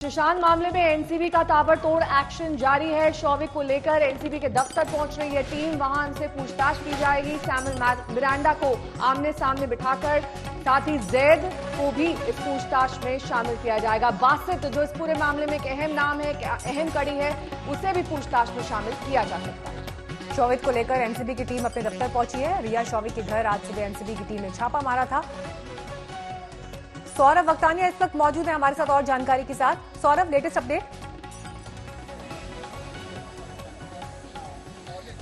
सुशांत मामले में एनसीबी का ताबड़तोड़ एक्शन जारी है। शौविक को लेकर एनसीबी के दफ्तर पहुंच रही है टीम। वहां उनसे पूछताछ की जाएगी। सैमुअल मिरांडा को आमने सामने बिठाकर साथ ही जैद को भी इस पूछताछ में शामिल किया जाएगा। बासित जो इस पूरे मामले में एक अहम नाम है, अहम कड़ी है, उसे भी पूछताछ में शामिल किया जा सकता है। शौविक को लेकर एनसीबी की टीम अपने दफ्तर पहुंची है। रिया शौविक के घर आज सुबह एनसीबी की टीम ने छापा मारा था। सौरभ वक्तानिया इस वक्त मौजूद है हमारे साथ और जानकारी के साथ। Saurabh, latest update.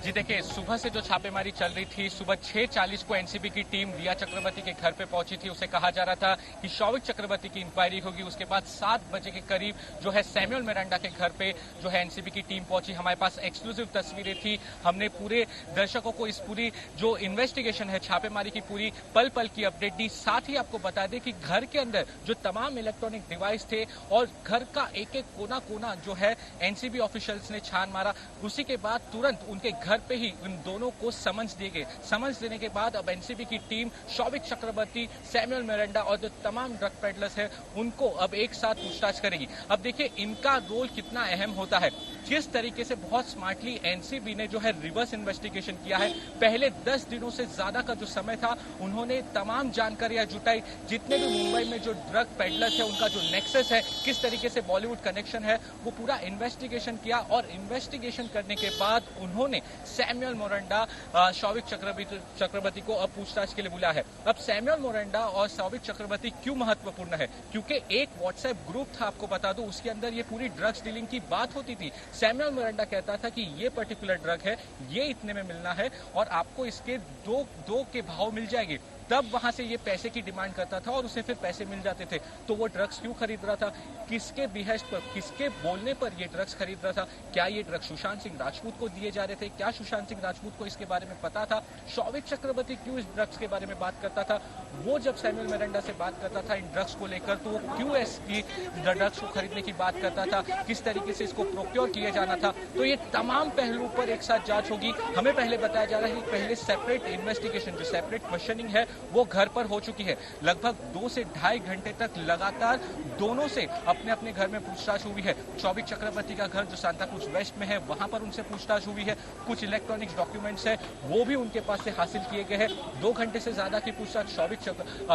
जी देखिए, सुबह से जो छापेमारी चल रही थी, सुबह 6:40 को एनसीबी की टीम रिया चक्रवर्ती के घर पे पहुंची थी। उसे कहा जा रहा था कि शौविक चक्रवर्ती की इंक्वायरी होगी। उसके बाद 7 बजे के करीब जो है सैमुअल मिरांडा के घर पे जो है एनसीबी की टीम पहुंची। हमारे पास एक्सक्लूसिव तस्वीरें थी। हमने पूरे दर्शकों को इस पूरी जो इन्वेस्टिगेशन है, छापेमारी की पूरी पल पल की अपडेट दी। साथ ही आपको बता दें कि घर के अंदर जो तमाम इलेक्ट्रॉनिक डिवाइस थे और घर का एक एक कोना कोना जो है एनसीबी ऑफिशियल्स ने छान मारा। उसी के बाद तुरंत उनके घर पे ही उन दोनों को समन्स दिए गए। समन्स देने के बाद अब एनसीबी की टीम शौविक चक्रवर्ती, सैमुअल मिरांडा और जो तमाम ड्रग पेडलर्स हैं उनको अब एक साथ पूछताछ करेगी। अब देखिए इनका रोल कितना अहम होता है। जिस तरीके से बहुत स्मार्टली एनसीबी ने जो है रिवर्स इन्वेस्टिगेशन किया है, पहले 10 दिनों से ज्यादा का जो समय था, उन्होंने तमाम जानकारियां जुटाई। जितने भी मुंबई में जो ड्रग पेडलर्स है, उनका जो नेक्सस है, किस तरीके से बॉलीवुड कनेक्शन है, वो पूरा इन्वेस्टिगेशन किया। और इन्वेस्टिगेशन करने के बाद उन्होंने सैमुअल मिरांडा, शौविक चक्रवर्ती को अब पूछताछ के लिए बुलाया है। अब सैमुअल मिरांडा और शौविक चक्रवर्ती क्यों महत्वपूर्ण है? क्योंकि एक व्हाट्सएप ग्रुप था, आपको बता दूं, उसके अंदर ये पूरी ड्रग्स डीलिंग की बात होती थी। सैमुअल मिरांडा कहता था कि ये पर्टिकुलर ड्रग है, ये इतने में मिलना है और आपको इसके दो के भाव मिल जाएंगे। तब वहां से ये पैसे की डिमांड करता था और उसे फिर पैसे मिल जाते थे। तो वो ड्रग्स क्यों खरीद रहा था? किसके बिहेस्ट पर, किसके बोलने पर ये ड्रग्स खरीद रहा था? क्या ये ड्रग्स सुशांत सिंह राजपूत को दिए जा रहे थे? क्या सुशांत सिंह राजपूत को इसके बारे में पता था? शौविक चक्रवर्ती क्यों इस ड्रग्स के बारे में बात करता था? वो जब सैमुअल मिरांडा से बात करता था इन ड्रग्स को लेकर, तो वो क्यों इसकी ड्रग्स को खरीदने की बात करता था? किस तरीके से इसको प्रोक्योर किया जाना था? तो ये तमाम पहलुओं पर एक साथ जांच होगी। हमें पहले बताया जा रहा है कि पहले सेपरेट इन्वेस्टिगेशन, जो सेपरेट क्वेश्चनिंग है, वो घर पर हो चुकी है। लगभग 2 से ढाई घंटे तक लगातार दोनों से अपने अपने घर में पूछताछ हुई है। शौविक चक्रवर्ती का घर जो सांता क्रूज वेस्ट में है, वहां पर उनसे पूछताछ हुई है। कुछ इलेक्ट्रॉनिक्स डॉक्यूमेंट्स है, वो भी उनके पास से हासिल किए गए हैं। 2 घंटे से ज्यादा की पूछताछ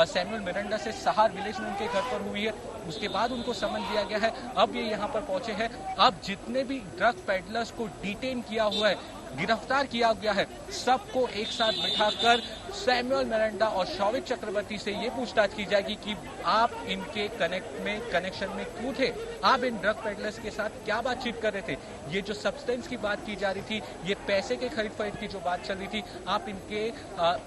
सैमुअल मिरांडा से सहार विलेज में उनके घर पर हुई है। उसके बाद उनको समन दिया गया है। अब ये यहाँ पर पहुंचे हैं। अब जितने भी ड्रग पेडलर्स को डिटेन किया हुआ है, गिरफ्तार किया गया है, सबको एक साथ बिठाकर सैमुअल मिरांडा और शौविक चक्रवर्ती से ये पूछताछ की जाएगी कि आप इनके कनेक्शन में क्यों थे? आप इन ड्रग पेडलर्स के साथ क्या बातचीत कर रहे थे? ये जो सब्सटेंस की बात की जा रही थी, ये पैसे के खरीद फरोख्त की जो बात चल रही थी, आप इनके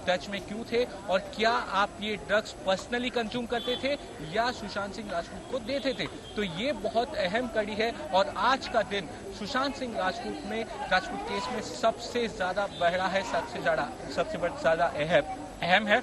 टच में क्यों थे? और क्या आप ये ड्रग्स पर्सनली कंज्यूम करते थे या सुशांत सिंह राजपूत को देते थे? तो ये बहुत अहम कड़ी है। और आज का दिन सुशांत सिंह राजपूत केस में सबसे ज्यादा बड़ा है, सबसे ज्यादा अहम है।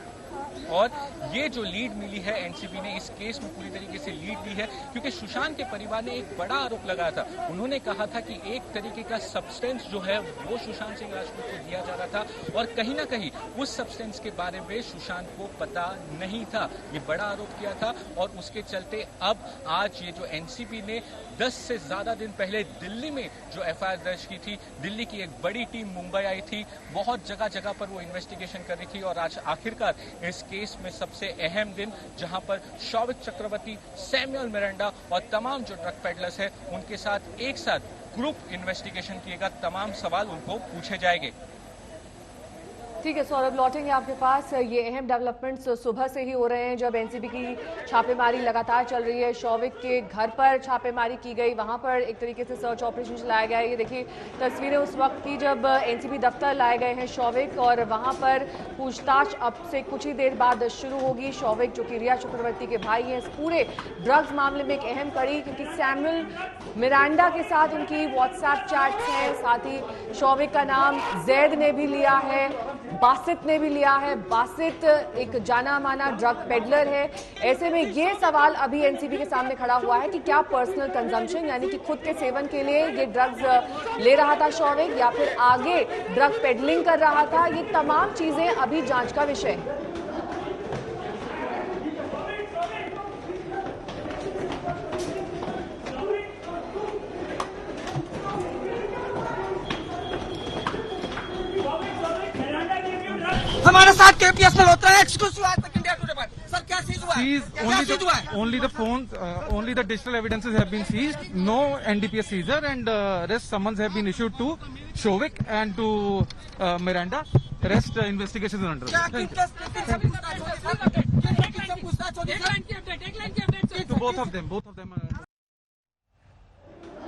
और ये जो लीड मिली है एनसीबी ने इस केस में पूरी तरीके से लीड ली है, क्योंकि सुशांत के परिवार ने एक बड़ा आरोप लगाया था। उन्होंने कहा था कि एक तरीके का सब्सटेंस जो है वो सुशांत सिंह राजपूत को दिया जा रहा था और कहीं ना कहीं उस सब्सटेंस के बारे में सुशांत को पता नहीं था। ये बड़ा आरोप किया था और उसके चलते अब आज ये जो एनसीबी ने 10 से ज्यादा दिन पहले दिल्ली में जो एफआईआर दर्ज की थी, दिल्ली की एक बड़ी टीम मुंबई आई थी, बहुत जगह जगह पर वो इन्वेस्टिगेशन कर रही थी। और आज आखिरकार इस केस में सबसे अहम दिन, जहां पर शौविक चक्रवर्ती, सैमुअल मिरांडा और तमाम जो ड्रग पेडलर्स हैं, उनके साथ एक साथ ग्रुप इन्वेस्टिगेशन किएगा। तमाम सवाल उनको पूछे जाएंगे। ठीक है सौरभ, लौटेंगे आपके पास। ये अहम डेवलपमेंट्स सुबह से ही हो रहे हैं जब एनसीबी की छापेमारी लगातार चल रही है। शौविक के घर पर छापेमारी की गई, वहां पर एक तरीके से सर्च ऑपरेशन चलाया गया है। ये देखिए तस्वीरें उस वक्त की जब एनसीबी दफ्तर लाए गए हैं शौविक, और वहां पर पूछताछ अब से कुछ ही देर बाद शुरू होगी। शौविक जो कि रिया चक्रवर्ती के भाई हैं, इस पूरे ड्रग्स मामले में एक अहम कड़ी, क्योंकि सैमुअल मिरांडा के साथ उनकी व्हाट्सएप चैट्स हैं। साथ ही शौविक का नाम जैद ने भी लिया है, बासित ने भी लिया है। बासित एक जाना माना ड्रग पेडलर है। ऐसे में ये सवाल अभी एनसीबी के सामने खड़ा हुआ है कि क्या पर्सनल कंजम्पशन, यानी कि खुद के सेवन के लिए ये ड्रग्स ले रहा था शौविक, या फिर आगे ड्रग पेडलिंग कर रहा था? ये तमाम चीजें अभी जांच का विषय है। हमारे साथ केपीएस मल्होत्रा है, एक्सक्लूसिव आज तक इंडिया टुडे पर। सर क्या चीज हुआ है? क्या चीज हुआ है? Only the phones, only the digital evidences have been seized. No NDPS seizure, and rest summons have been issued to Shovik and to Miranda. Rest investigations are under. क्या किन सब पूछताछ होगी? To both of them.